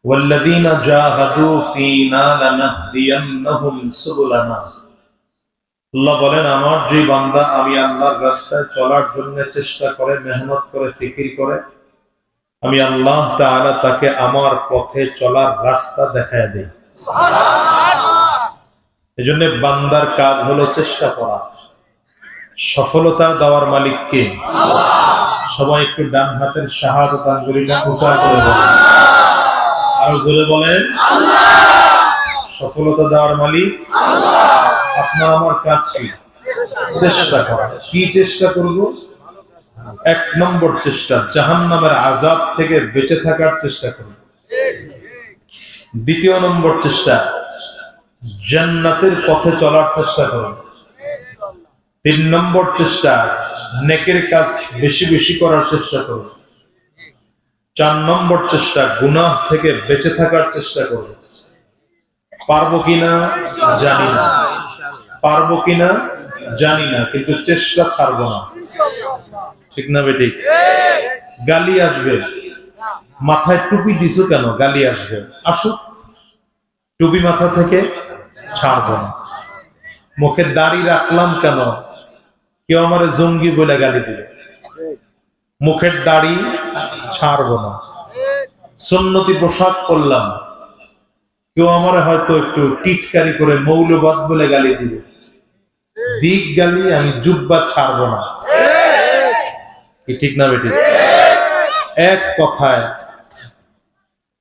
ওয়াল্লাযীনা জাহাদু ফীনা লানাহদিয়ান্নাহুম সুবুলানা। আল্লাহ বলেন, আমার যে বান্দা আমি আল্লাহর রাস্তায় চলার জন্য চেষ্টা করে, মেহনত করে, ফিকির করে, আমি আল্লাহ তাআলা তাকে আমার পথে চলার রাস্তা দেখায় দেই। সুবহানাল্লাহ। এজন্য বান্দার কাজ হলো চেষ্টা করা। সফলতা দেওয়ার মালিক কে? আল্লাহ। সবাই একটু ডান হাতের শাহাদাত আঙ্গুলটা উঁচা করে বলেন, আর জোরে বলেন আল্লাহ। সফলতা দেওয়ার মালিক আল্লাহ। আপনার আমার কাজ কি? চেষ্টা করা। কি চেষ্টা করব? এক নম্বর চেষ্টা, জাহান্নামের আযাব থেকে বেঁচে থাকার চেষ্টা করব। দ্বিতীয় নম্বর চেষ্টা, জান্নাতের পথে চলার চেষ্টা করব। তিন নম্বর চেষ্টা, নেকের কাজ বেশি বেশি করার চেষ্টা করব। চার নম্বর চেষ্টা, গুনাহ থেকে বেঁচে থাকার চেষ্টা করব। পারবো কিনা জানি না, পারবো কিনা জানি না, কিন্তু চেষ্টা ছাড়বো না। ঠিক না বেটি? গালি আসবে, মাথায় টুপি দিছো কেন? গালি আসবে, আসুক, টুপি মাথা থেকে ছাড়বো না। মুখে দাড়ি রাখলাম কেন? কেউ আমারে জঙ্গি বলে গালি দিবে, মুখের দাড়ি ছাড়বো না। সুন্নতি পোশাক পরলাম, কেউ আমারে হয়তো একটু টিটকারি করে মৌলবাদ বলে গালি দিবে, দিক গালি, আমি জুব্বা ছাড়বো না। কি ঠিক না বেটি? এক কথায়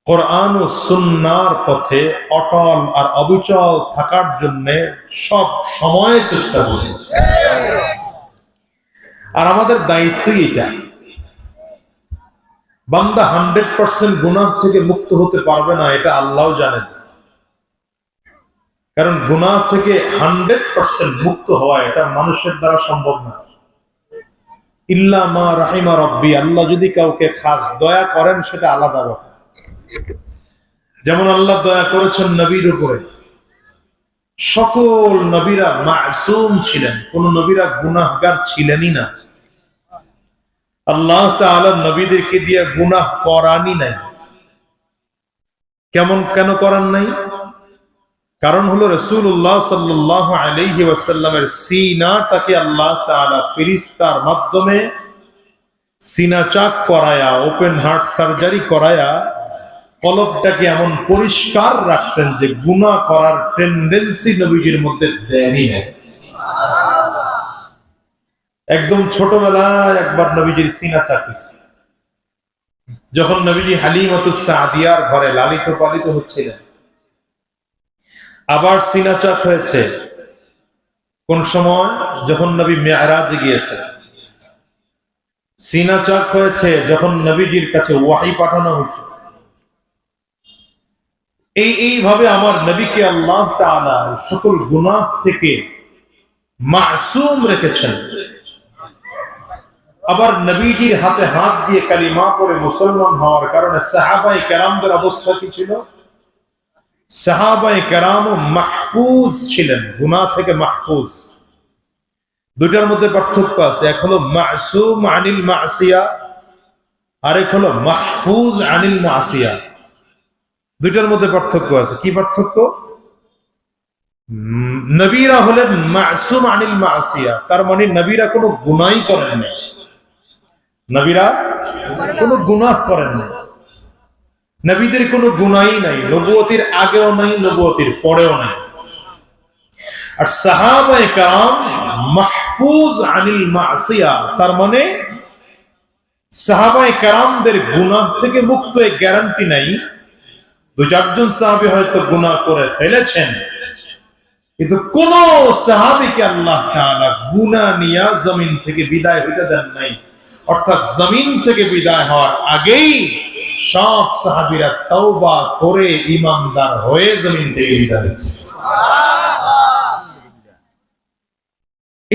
কোরআন ও সুন্নাহর পথে অটল আর অবিচল থাকার জন্য সব সময় চেষ্টা করি। আর আমাদের দায়িত্বই এটা। বান্দা 100% গুনাহ থেকে মুক্ত হতে পারবে না, এটা আল্লাহও জানেন। কারণ গুনাহ থেকে 100% মুক্ত হওয়া এটা মানুষের দ্বারা সম্ভব না। ইল্লা মা রাহিমা রাব্বি, আল্লাহ যদি কাউকে খাস দয়া করেন সেটা আলাদা ব্যাপার। যেমন আল্লাহ দয়া করেছেন নবীর উপরে, সকল নবীরা মাসুম ছিলেন, কোন নবীরা গুনাহগার ছিলেনই না। আল্লাহ তাআলা নবীদেরকে দিয়ে গুনাহ করানি নাই। কেন করান নাই? কারণ হলো রাসূলুল্লাহ সাল্লাল্লাহু আলাইহি ওয়াসাল্লামের সিনাটাকে আল্লাহ তাআলা ফেরেশতার মাধ্যমে সিনা চাক করায়া, ওপেন হার্ট সার্জারি করায়া কলবটাকে এমন পরিষ্কার রাখছেন যে গুনাহ করার টেন্ডেন্সি নবীজির মধ্যে দেয়নি। একদম ছোটবেলায় একবার নবীজির সিনা চাক হয়েছে, যখন নবীজি হালিমাতুস সাদিয়ার ঘরে লালিত পালিত হচ্ছিলেন। আবার সিনা চাক হয়েছে কোন সময়? যখন নবী মেরাজে গিয়েছে। সিনা চাক হয়েছে যখন নবীজির কাছে ওয়াহী পাঠানো হয়েছে। এইভাবে আমার নবীকে আল্লাহ তাআলা সকল গুনাহ থেকে মাসুম রেখেছেন। আবার নবীজির হাতে হাত দিয়ে কালিমা পড়ে মুসলমান হওয়ার কারণে সাহাবায়ে কেরামদের অবস্থা কি ছিল? সাহাবায়ে কেরাম মাহফুজ ছিলেন, গুনাহ থেকে মাহফুজ। দুইটার মধ্যে পার্থক্য আছে, এক হলো মাসুম আনিল মাসিয়া, আরেক হলো মাহফুজ আনিল মাসিয়া। দুইটার মধ্যে পার্থক্য আছে। কি পার্থক্য? নবীরা হলেন মাসুম আনিল মাসিয়া, তার মানে নবীরা কোনো গুনাহই করেন না। নবীরা কোনো গুনাহ করেন না, নবীদের কোনো গুনাহই নাই, নবুয়তির আগেও নাই, নবুয়তির পরেও নাই। আর সাহাবায়ে কেরাম মাহফুজ আনিল মাসিয়া, তার মানে সাহাবায়ে কেরামদের গুনাহ থেকে মুক্ত এর গ্যারান্টি নাই। দু চারজন সাহাবী হয়তো গুনাহ করে ফেলেছেন, কিন্তু কোন সাহাবীকে আল্লাহ তাআলা গুনাহ নিয়ে জমিন থেকে বিদায় হতে দেন নাই। অর্থাৎ জমিন থেকে বিদায় হওয়ার আগেই সব সাহাবীরা তওবা করে ঈমানদার হয়ে জমিন থেকে বিদায় হয়েছে। সুবহানাল্লাহ।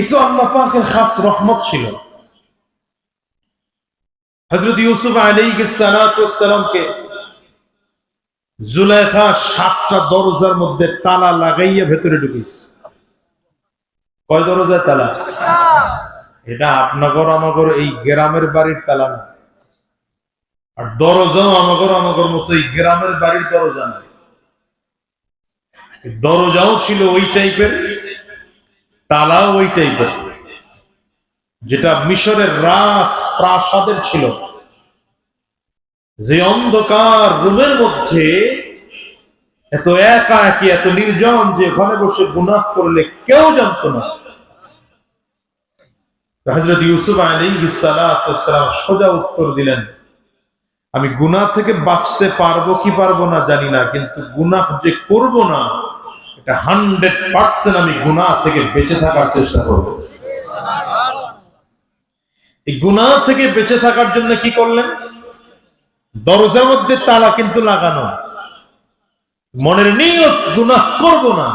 এটা আল্লাহ পাকের খাস রহমত ছিল। হযরত ইউসুফ আলাইহিস সালাতু ওয়াস সালামকে জুলাইখা 7টা দরজার মধ্যে তালা লাগাইয়া ভেতরে ঢুকিয়েছে। কয় দরজায় তালা? এটা আপনাগর আমাগর এই গ্রামের বাড়ির তালা না। আর দরজাও আমাগর মতো এই গ্রামের বাড়ির দরজা না, দরজাও ছিল ওই টাইপের, তালাও ওই টাইপের, যেটা মিশরের রাজ প্রাসাদের ছিল। যে অন্ধকার রুমের মধ্যে এত একা একই, এত নির্জন, যে ঘরে বসে গুনাহ করলে কেউ জানতো না। হযরত ইউসুফ আলাইহিস সালাম সোজা উত্তর দিলেন, আমি গুনাহ থেকে বাঁচতে পারবো কি পারবো না জানি না, কিন্তু গুনাহ যে করব না এটা 100% আমি গুনাহ থেকে বেঁচে থাকার চেষ্টা করব। এই গুনাহ থেকে বেঁচে থাকার জন্য কি করলেন? দরজার মধ্যে তালা কিন্তু লাগানো, মনের নিয়ত গুনাহ করব না,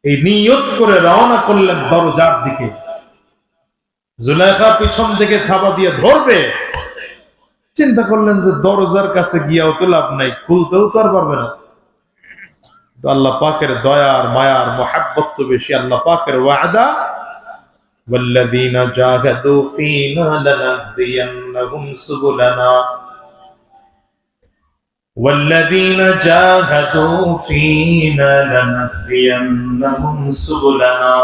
এই নিয়ত করে রওনা করলেন দরজার দিকে। জুলাইখা পিছন থেকে থাবা দিয়ে ধরবে, চিন্তা করলেন যে দরজার কাছে গিয়াও তো লাভ নাই, খুলতেও তো আর পারবে না। আল্লাহ পাকের দয়ার মায়ার মোহাব্বত তো বেশি। আল্লাহ পাকের ওয়াদা, ওয়াল্লাযীনা জাহাদু ফীনা লানাহদিয়ান্নাহুম সুবুলানা, ওয়াল্লাযীনা জাহাদু ফীনা লানাহদিয়ান্নাহুম সুবুলানা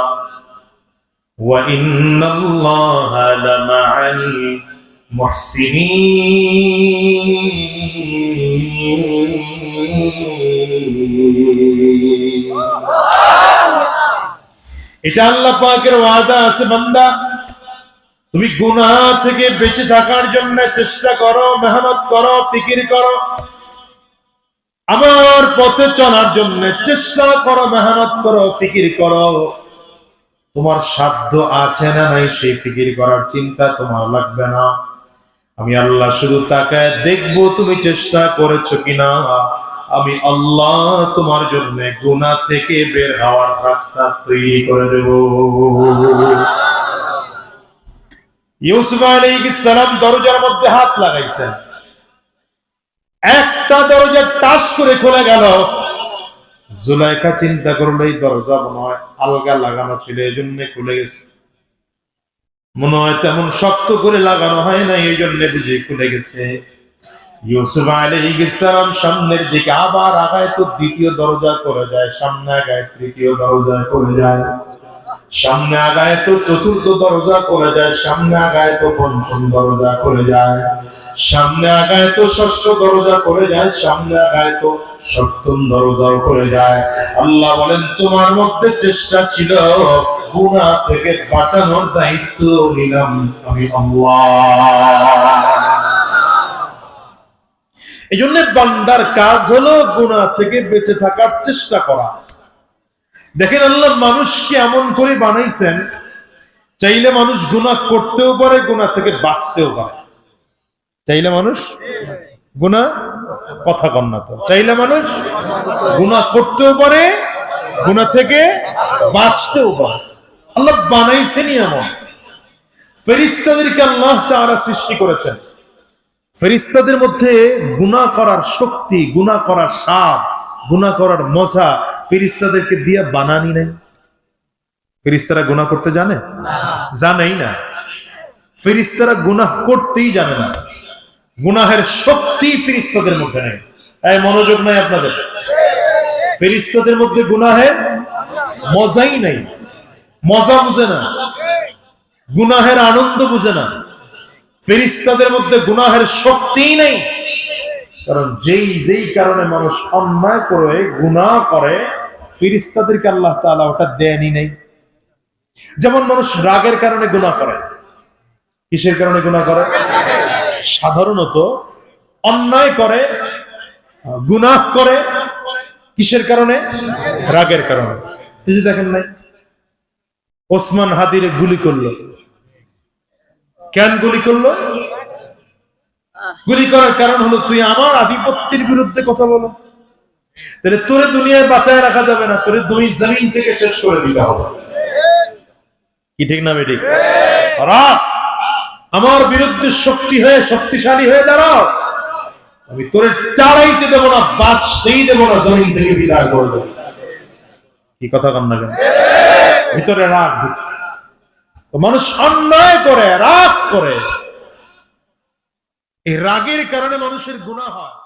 ওয়া ইন্নাল্লাহা লামাআল মুহসিনিন। এটা আল্লাহ পাকের ওয়াদা আছে, বান্দা তুমি গুনাহ থেকে বেঁচে থাকার জন্য চেষ্টা করো, মেহনত করো, ফিকির করো। আমার পথে চলার জন্য চেষ্টা করো, মেহনত করো, ফিকির করো। তোমার সাধ্য আছে না নাই সেই ফিকির করার চিন্তা তোমার লাগবে না। আমি আল্লাহ শুধু তাকায় দেখবো তুমি চেষ্টা করেছো কিনা। আমি আল্লাহ তোমার জন্য গুনাহ থেকে বের হওয়ার রাস্তা তৈরি করে দেব। ইউসুফ আলাইহিস সালাম দরজার মধ্যে হাত লাগাইছেন, একটা দরজা টাস করে খুলে গেল। জুলাইখা চিন্তা করলো এই দরজা মনে হয় আলগা লাগানো ছিল, এই জন্য খুলে গেছে। মনে হয় তেমন শক্ত করে লাগানো হয় না, এই জন্য বুঝে খুলে গেছে। ইউসুফ আলাইহিস সালাম সামনের দিকে আবার আগায় তো দ্বিতীয় দরজা করে যায়, সামনে আগায় তৃতীয় দরজা করে যায়, সামনে আগায় তো চতুর্থ দরজা করে যায়, সামনে আগায় তো পঞ্চম দরজা করে যায়, সামনে আগায় তো ষষ্ঠ দরজা করে যায়, সামনে আগায় তো সপ্তম দরজাও করে যায়। আল্লাহ বলেন তোমার মধ্যে চেষ্টা ছিল, গুনাহ থেকে বাঁচানোর দায়িত্ব নিলাম আমি আল্লাহ। এই জন্য বান্দার কাজ হলো গুনাহ থেকে বেঁচে থাকার চেষ্টা করা। দেখেন আল্লাহ মানুষকে এমন করে বানাইছেন, চাইলে মানুষ গুনাহ করতেও পারে, গুনাহ থেকে বাঁচতেও পারে। চাইলে মানুষ গুনাহ, কথা কন না তো, চাইলে মানুষ গুনাহ করতেও পারে, গুনাহ থেকে বাঁচতেও পারে। আল্লাহ বানাইছেনই এমন। ফেরেশতাদেরকে আল্লাহ তাআলা সৃষ্টি করেছেন, ফেরেশতাদের মধ্যে গুনাহ করার শক্তি, গুনাহ করার স্বাদ, গুনাহ করার মজা ফেরেশতাদেরকে দিয়ে বানানি নাই। ফেরেশতারা গুনাহ করতে জানে? জানেই না। ফেরেশতারা গুনাহ করতেই জানে না, গুনাহের শক্তি ফেরেশতাদের মধ্যে নেই। এই মনোযোগ নাই আপনাদের? ফেরেশতাদের মধ্যে গুনাহের মজাই নাই, মজা বুঝে না, গুনাহের আনন্দ বুঝে না। ফেরেশতাদের মধ্যে গুনাহের শক্তিই নেই, কারণ যেই কারণে মানুষ অন্যায় করে গুনাহ করে ফেরেশতাদেরকে আল্লাহ তাআলা ওটা দেনই নাই। যেমন মানুষ রাগের কারণে গুনাহ করে, কিসের কারণে গুনাহ করে? সাধারণত অন্যায় করে, গুনাহ করে কিসের কারণে? রাগের কারণে। এই দেখেন নাই ওসমান হাদিরে গুলি করলো, কেন গুলি করলো? গুলি করার কারণ হলো তুই আমার আধিপত্যের বিরুদ্ধে কথা বলো, তাহলে তোরে দুনিয়ায় বাঁচায় রাখা যাবে না, তোরে দুই জমিন থেকে শেষ করে দিতে হবে। কি ঠিক না বেঠিক? আমার বিরুদ্ধে শক্তি হয়ে, শক্তিশালী হয়ে দাঁড়াও, আমি তোরে টাড়াইতে দেব না, বাঁচতেই দেব না, জমিন থেকে বিদায় করে দেব। কি কথা কন না কেন? ভিতরে রাগ ঢুকছে। তো মানুষ অন্যায় করে, রাগ করে, এই রাগের কারণে মানুষের গুনাহ হয়।